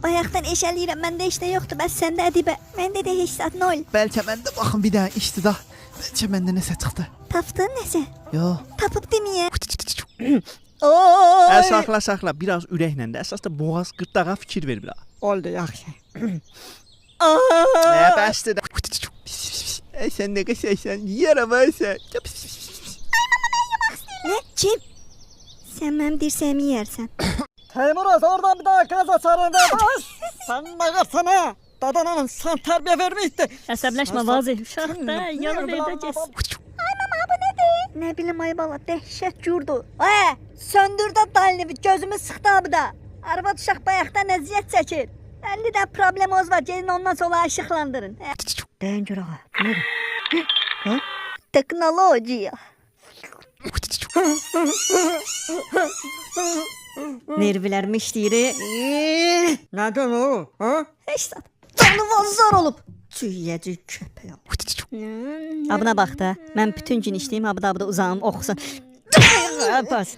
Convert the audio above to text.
Bayaqdan eşəliyirəm, məndə heç nə yoxdur, bəs səndə Ədibə. Məndə də heç zat nol. Bəlkə məndə baxın bir dənə işdi da. Bəlkə məndə nəsə çıxdı. Tapdın nəsə? Yo. Tapıb deməyə. Saxla, biraz ürəklə də. Əsas da boğaz qırtdağa fikir ver bir. Oldu yaxşı. Bəsdir. Sən nə qəşəksən? Yiyərəm sən. Nə? Kim? Sən mənim dirsəyimi yeyərsən. Teymuraz oradan bir daha gaz açarın da bas. Sen ne yapsana? Dadananın sen terbiye vermeydi. Əsəbləşmə Vazih, uşaq da yanı verdə getsin. Ay mama bu nədir? Nə bilim ay bala, dəhşət cürdu. Söndür də dalini, gözümü sıxdı abi da. Arvad uşaq bayaqdan əziyyət çəkir. 50 də problemoz var, gelin ondan sonra işıqlandırın. Dəyin gör ağa, nədir? Teknologiya. Nervilərimi işləyir. Neden o? Ha? Heç zat. Canı vazar olub. Cüyyəcik köpək. Abına bax da, mən bütün gün işləyim, abda uzanım, oxusun. Bas.